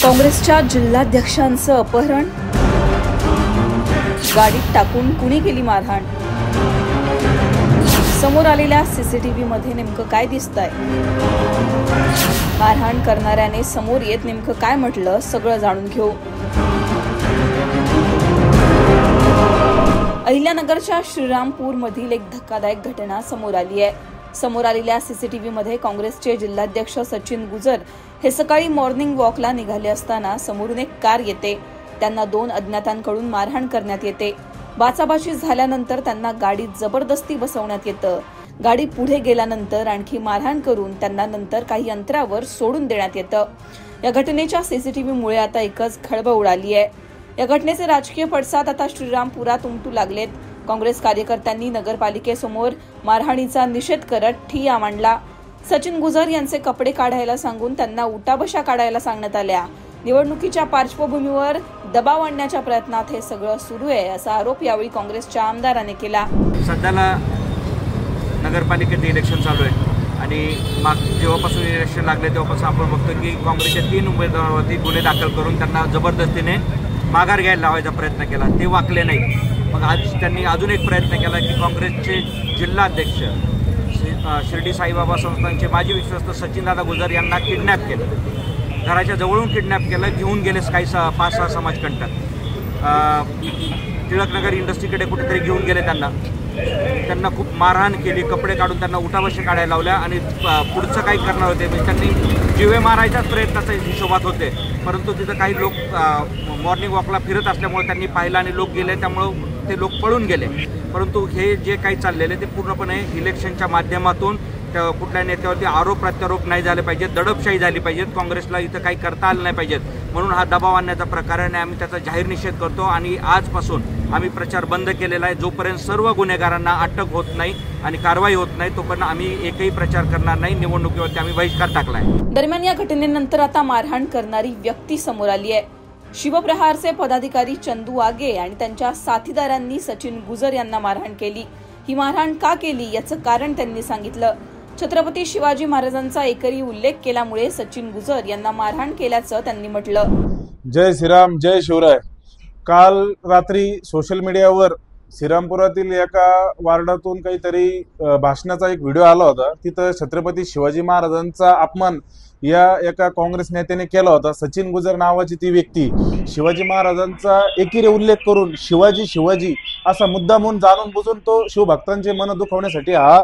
काँग्रेसच्या जिल्हाध्यक्षांचं अपहरण, गाडीत टाकून कुणी केली मारहाण, समोर आलेल्या सीसीटीव्ही मध्ये नेमकं काय दिसतंय, मारहाण करणाऱ्याने समोर येत नेमकं काय म्हटलं, सगळं जाणून घेऊ। अहिल्यानगरच्या श्रीरामपूर मधील एक धक्कादायक घटना समोर आली आहे। समोर आलेल्या सीसीटीव्ही मध्ये काँग्रेसचे जिल्हाध्यक्ष सचिन गुजर हे सकाळी मॉर्निंग वॉकला निघाले असताना समोरून एक कार येते। त्यांना दोन अज्ञातांकडून मारहाण करण्यात येते। बाचाबाची झाल्यानंतर त्यांना गाडीत जबरदस्ती बसवण्यात येतं। गाडी पुढे गेल्यानंतर आणखी मारहाण करून त्यांना नंतर काही अंतरावर सोडून देण्यात येतं। या घटनेच्या सीसीटीव्हीमुळे आता एकच खळबळ उडाली आहे। या घटनेचे राजकीय पडसाद आता श्रीरामपुरात उमटू लागलेत। काँग्रेस कार्यकर्त्यांनी नगरपालिकेसमोर मारहाणीचा निषेध करत ठिय्या मांडला। सचिन गुजर यांचे कपडे काढायला सांगून त्यांना उठाबशा काढायला सांगण्यात आल्या। निवडणुकीच्या पार्श्वभूमीवर दबाव आणण्याच्या प्रयत्नात हे सगळं सुरू आहे, असा आरोप यावेळी काँग्रेसच्या आमदाराने केला। सध्याला नगरपालिकेचे इलेक्शन चालू आहे आणि जेव्हापासून इलेक्शन लागले तेव्हापासून आपण बघतो की काँग्रेसच्या 3 उमेदवारांवरती गुन्हे दाखल करून त्यांना जबरदस्तीने माघार घ्यायला लावायचा प्रयत्न केला, ते वाकले नाही। मग आज त्यांनी अजून एक प्रयत्न केला की काँग्रेसचे जिल्हाध्यक्ष शिर्डी साईबाबा संस्थानचे माजी विश्वस्त सचिनदादा गुजर यांना किडनॅप केलं, घराच्या जवळून किडनॅप केलं, घेऊन गेले काही 5-6 समाजकंटक टिळकनगर इंडस्ट्रीकडे कुठेतरी घेऊन गेले। त्यांना खूप मारहाण केली, कपडे काढून त्यांना उठाबशा काढायला लावल्या आणि पुढचं काही करणार होते, म्हणजे त्यांनी जीवे मारायच्याच प्रयत्नाच्या हिशोबात होते। परंतु तिथं काही लोक मॉर्निंग वॉकला फिरत असल्यामुळे त्यांनी पाहिलं आणि लोक गेले, त्यामुळं ते लोक पळून गेले। परंतु हे जे काही चाललेले ते पूर्णपणे इलेक्शनच्या माध्यमातून कुठल्या नेत्यावरती आरोप प्रत्यारोप नाही झाले पाहिजेत, दडपशाही झाली पाहिजेत, काँग्रेसला इथं काही करता आलं नाही पाहिजेत, म्हणून हा दबाव आणण्याचा प्रकार आहे। आम्ही त्याचा जाहीर निषेध करतो आणि आजपासून आम्ही प्रचार बंद केलेला आहे। जोपर्यंत सर्व गुन्हेगारांना अटक होत नाही आणि कारवाई होत नाही तोपर्यंत आम्ही एकही प्रचार करणार नाही। निवडणुकीवरती आम्ही बहिष्कार टाकला आहे। दरम्यान या घटनेनंतर आता मारहाण करणारी व्यक्ती समोर आली आहे। शिवप्रहारचे पदाधिकारी चंदू आगे आणि त्यांच्या साथीदारांनी सचिन गुजर यांना मारहाण केली। ही मारहाण का केली याचं कारण त्यांनी सांगितलं। छत्रपती शिवाजी महाराजांचा एकरी उल्लेख केल्यामुळे सचिन गुजर यांना मारहाण केल्याचं त्यांनी म्हटलं। जय श्रीराम, जय शिवराय। काल रात्री सोशल मीडियावर श्रीरामपुरातील एका वार्डातून काहीतरी भाषणाचा एक व्हिडिओ आला होता। तिथं छत्रपती शिवाजी महाराजांचा अपमान या एका काँग्रेस नेत्याने केला होता। सचिन गुजर नावाची ती व्यक्ती शिवाजी महाराजांचा एकीने उल्लेख करून शिवाजी असा मुद्दा म्हणून जाणून बुजून तो शिवभक्तांचे मन दुखवण्यासाठी हा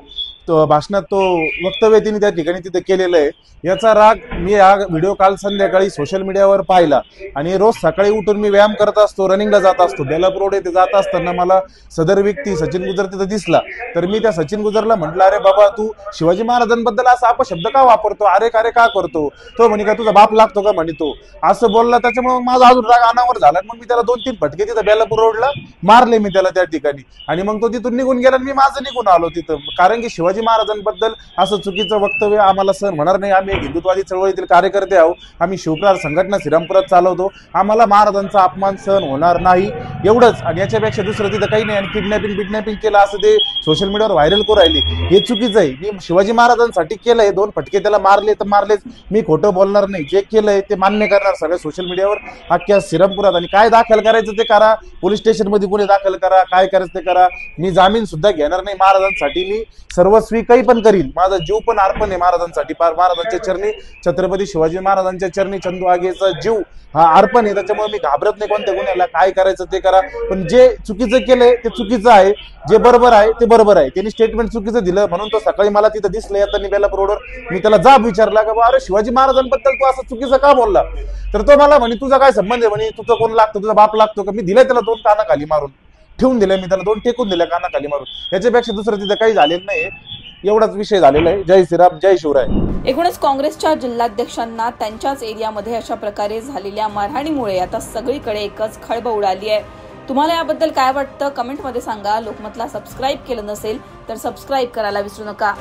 भाषणात तो वक्तव्य तिने त्या ठिकाणी तिथे केलेलं आहे। याचा राग मी हा व्हिडिओ काल संध्याकाळी सोशल मीडियावर पाहिला आणि रोज सकाळी उठून मी व्यायाम करत असतो, रनिंगला जात असतो। बेलापूर रोड येथे जात असताना मला सदर व्यक्ती सचिन गुजर तिथे दिसला। तर मी त्या सचिन गुजरला म्हटलं, अरे बाबा तू शिवाजी महाराजांबद्दल असा अपशब्द का वापरतो, अरे का करतो? तो म्हणे का तुझा बाप लागतो का म्हणे, तो असं बोलला। त्याच्यामुळे माझा अजून राग अनावर झाला। मग मी त्याला 2-3 फटके तिथं बेलापूर रोडला मारले मी त्याला त्या ठिकाणी आणि मग तो तिथून निघून गेला आणि मी माझं निघून आलो तिथं। कारण की शिवाजी महाराजांबद्दल असं चुकीचं वक्तव्य आम्हाला सहन होणार नाही। आम्ही एक हिंदुत्ववादी चळवळीतील कार्यकर्ते आहोत, आम्ही शिवप्रहार संघटना श्रीरामपुरात चालवतो, आम्हाला महाराजांचा अपमान सहन होणार नाही एवढंच। आणि याच्यापेक्षा दुसरं तिथं काही नाही। आणि किडनॅपिंग केलं असं ते सोशल मीडियावर व्हायरल करू राहिली, हे चुकीचं आहे। मी शिवाजी महाराजांसाठी केलंय, 2 फटके त्याला मारले तर मारलेच, मी खोटं बोलणार नाही। जे केलंय ते मान्य करणार सगळ्या सोशल मीडियावर अख्ख्या श्रीरामपुरात। आणि काय दाखल करायचं ते करा, पोलीस स्टेशन मध्ये गुन्हे दाखल करा, काय करायचं ते करा। मी जामीन सुद्धा घेणार नाही महाराजांसाठी, मी सर्वस्वी काही पण करील, माझा जीव पण अर्पण आहे महाराजांसाठी। महाराजांच्या चरणी, छत्रपती शिवाजी महाराजांच्या चरणी चंदू आगेचा जीव हा अर्पण आहे। त्याच्यामुळे मी घाबरत नाही कोणत्या गुन्ह्याला, काय करायचं ते करा। पण जे चुकीचं केलंय ते चुकीचं आहे, जे बरोबर आहे ते बरोबर आहे। त्यांनी स्टेटमेंट चुकीचं दिलं म्हणून तो सकाळी मला तिथं दिसलं येताना बेलापूर रोडवर। मी त्याला जाब विचारला का अरे शिवाजी महाराजांबद्दल तू असं चुकीचं का बोलला? तर तो मला म्हणे तुझा काय संबंध आहे म्हणे, तुझं कोण लागतं, तुझा बाप लागतो का? मी दिलाय त्याला 2 कानाखाली मारून ठेवून दिले, मी त्याला 2 टेकून दिल्या कानाखाली मारून। याच्यापेक्षा दुसरं तिथं काही झालेलं नाही, एवढाच विषय झालेला आहे। जय श्रीराम, जय शिवराय। एकूणच काँग्रेसच्या जिल्हाध्यक्षांना त्यांच्याच एरियामध्ये अशा प्रकारे झालेल्या मारहाणीमुळे आता सगळीकडे एकच खळबळ उडाली आहे। तुम्हाला याबद्दल काय वाटतं कमेंटमध्ये सांगा। लोकमतला सबस्क्राईब केलं नसेल तर सबस्क्राईब करायला विसरू नका।